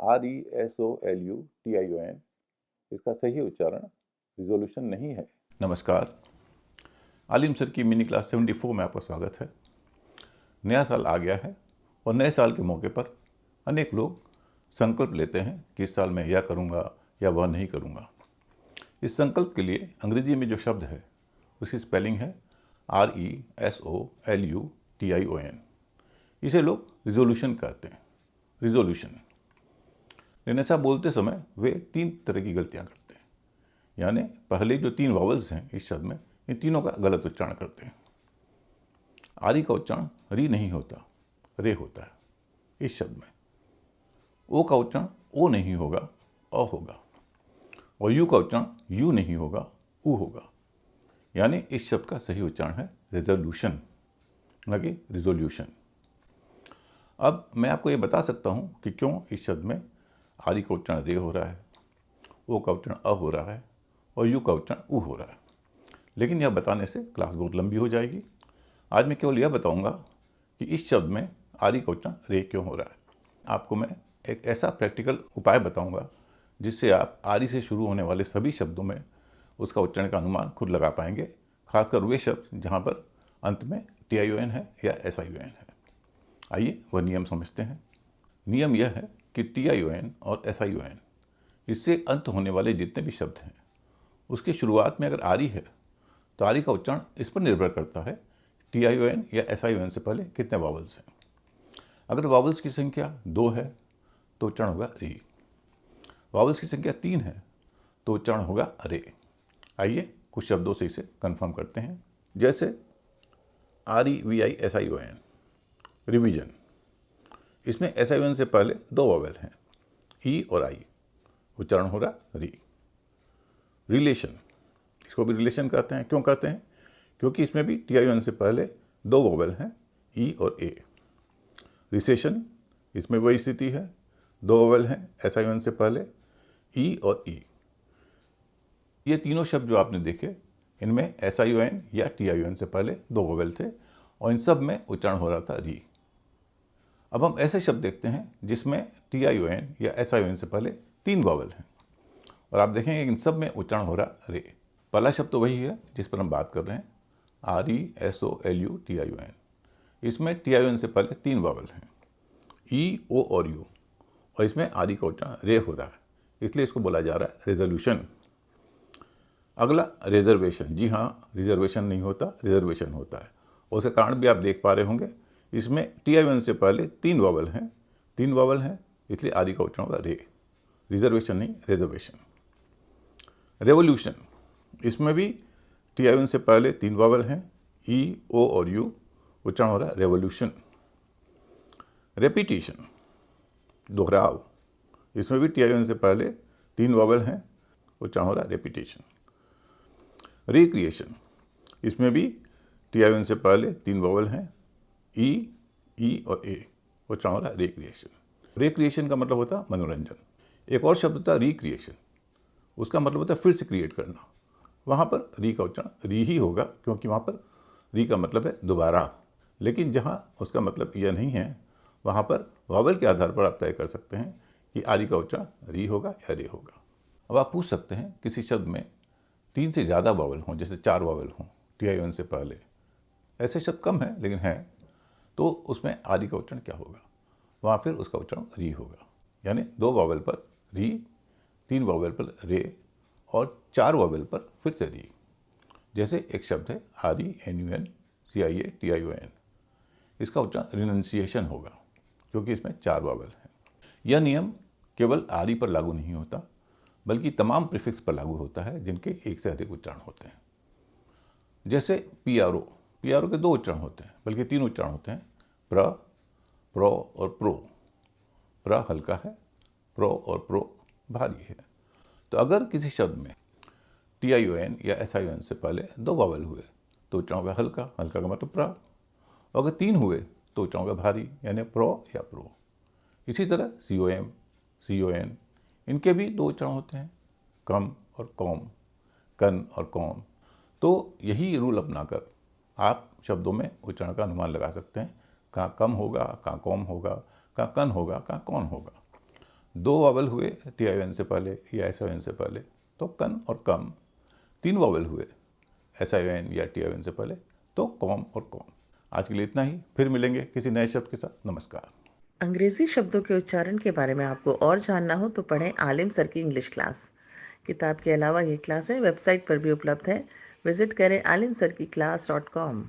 RESOLUTION, इसका सही उच्चारण रिजोल्यूशन नहीं है। नमस्कार, आलिम सर की मिनी क्लास 74 में आपका स्वागत है। नया साल आ गया है और नए साल के मौके पर अनेक लोग संकल्प लेते हैं कि इस साल मैं यह करूंगा या वह नहीं करूंगा। इस संकल्प के लिए अंग्रेजी में जो शब्द है उसकी स्पेलिंग है RESOLUTION। इसे लोग रिजोल्यूशन कहते हैं, रिजोल्यूशन। लेकिन ऐसा बोलते समय वे 3 तरह की गलतियां करते हैं, यानी पहले जो 3 वॉवल्स हैं इस शब्द में, इन तीनों का गलत उच्चारण करते हैं। आरी का उच्चारण री नहीं होता, रे होता है इस शब्द में। ओ का उच्चारण ओ नहीं होगा, अ होगा। और यू का उच्चारण यू नहीं होगा, उ होगा। यानी इस शब्द का सही उच्चारण है रेजोल्यूशन, न कि रिजोल्यूशन। अब मैं आपको ये बता सकता हूँ कि क्यों इस शब्द में आरी का उच्चारण रे हो रहा है, ओ का उच्चारण अ हो रहा है और यू का उच्चारण उ हो रहा है। लेकिन यह बताने से क्लास बहुत लंबी हो जाएगी। आज मैं केवल यह बताऊंगा कि इस शब्द में आरी का उच्चारण रे क्यों हो रहा है। आपको मैं एक ऐसा प्रैक्टिकल उपाय बताऊंगा जिससे आप आरी से शुरू होने वाले सभी शब्दों में उसका उच्चारण का अनुमान खुद लगा पाएंगे, खासकर वे शब्द जहाँ पर अंत में TION है या SION है। आइए वह नियम समझते हैं। नियम यह है कि TION और SION, इससे अंत होने वाले जितने भी शब्द हैं उसकी शुरुआत में अगर आरी है तो आरी का उच्चारण इस पर निर्भर करता है TION या SION से पहले कितने वावल्स हैं। अगर वावल्स की संख्या 2 है तो उच्चारण होगा री। वावल्स की संख्या 3 है तो उच्चारण होगा रे। आइए कुछ शब्दों से इसे कंफर्म करते हैं। जैसे REVISION, रिवीजन। इसमें SION से पहले 2 वावल हैं, ई और आई, उच्चारण हो रहा री। रिलेशन, इसको भी रिलेशन कहते हैं। क्यों कहते हैं? क्योंकि इसमें भी TION से पहले 2 वोवेल हैं, ई और ए। रिसेशन, इसमें वही स्थिति है, 2 वोवेल हैं SION से पहले, ई और ई। ये तीनों शब्द जो आपने देखे इनमें SION या TION से पहले 2 वोवेल थे और इन सब में उच्चारण हो रहा था री। अब हम ऐसे शब्द देखते हैं जिसमें TION या SION से पहले 3 वोवेल हैं और आप देखेंगे इन सब में उच्चारण हो रहा रे। पहला शब्द तो वही है जिस पर हम बात कर रहे हैं, RESOLUTION। इसमें TION से पहले 3 वावल हैं, ई, ओ और यू, और इसमें आरी का उच्चारण रे हो रहा है, इसलिए इसको बोला जा रहा है रेजोल्यूशन। अगला रिजर्वेशन। जी हाँ, रिजर्वेशन नहीं होता, रिजर्वेशन होता है। और उसका कारण भी आप देख पा रहे होंगे, इसमें TION से पहले 3 वावल हैं, 3 वावल हैं, इसलिए आरी का उच्चारण होगा रे। रिजर्वेशन नहीं, रिजर्वेशन। रेवोल्यूशन, इसमें भी TION से पहले 3 वावल हैं, ई, ओ और यू, उच्चारण हो रहा है रेवोल्यूशन। रेपिटेशन, दोहराव। इसमें भी TION से पहले 3 वावल हैं, उच्चारण हो रहा है रेपिटेशन। रिक्रिएशन, इसमें भी TION से पहले 3 वावल हैं, ई और ए, उच्चारण हो रहा है रिक्रिएशन। रिक्रिएशन का मतलब होता है मनोरंजन। एक और शब्द था रिक्रिएशन, उसका मतलब होता है फिर से क्रिएट करना। वहाँ पर री का उच्चारण री ही होगा, क्योंकि वहाँ पर री का मतलब है दोबारा। लेकिन जहाँ उसका मतलब यह नहीं है, वहाँ पर वावल के आधार पर आप तय कर सकते हैं कि आरी का उच्चारण री होगा या रे होगा। अब आप पूछ सकते हैं किसी शब्द में 3 से ज़्यादा वावल हों, जैसे 4 वावल हों TION से पहले, ऐसे शब्द कम हैं लेकिन हैं, तो उसमें आरी का उच्चारण क्या होगा? वहाँ फिर उसका उच्चारण री होगा। यानी 2 वावल पर री, 3 वावल पर रे और 4 वावल पर फिर से री। जैसे एक शब्द है RENUNCIATION, इसका उच्चारण रिनंसिएशन होगा क्योंकि इसमें 4 वावल हैं। यह नियम केवल आरी पर लागू नहीं होता, बल्कि तमाम प्रीफिक्स पर लागू होता है जिनके एक से अधिक उच्चारण होते हैं। जैसे PRO, PRO के 2 उच्चारण होते हैं, बल्कि 3 उच्चारण होते हैं, प्र, प्रो और प्रो। प्र हल्का है, प्रो और प्रो भारी है। तो अगर किसी शब्द में TION या SION से पहले 2 वावल हुए तो उच्चारण होगा हल्का, हल्का का मतलब प्र। अगर 3 हुए तो उच्चारण होगा भारी, यानी प्रो या प्रो। इसी तरह COM, CON, इनके भी 2 उच्चारण होते हैं, कम और कॉम, कन और कॉम। तो यही रूल अपनाकर आप शब्दों में उच्चारण का अनुमान लगा सकते हैं, कहाँ कम होगा, कहाँ कॉम होगा, कहाँ कन होगा, कहाँ कौन होगा। दो वावल हुए TION से पहले या SION से पहले तो कन और कम, तीन वावल हुए SION या TION से पहले तो कॉम और कॉम। आज के लिए इतना ही, फिर मिलेंगे किसी नए शब्द के साथ। नमस्कार। अंग्रेजी शब्दों के उच्चारण के बारे में आपको और जानना हो तो पढ़ें आलिम सर की इंग्लिश क्लास। किताब के अलावा ये क्लासें वेबसाइट पर भी उपलब्ध है। विजिट करें alimsarkiclass.com।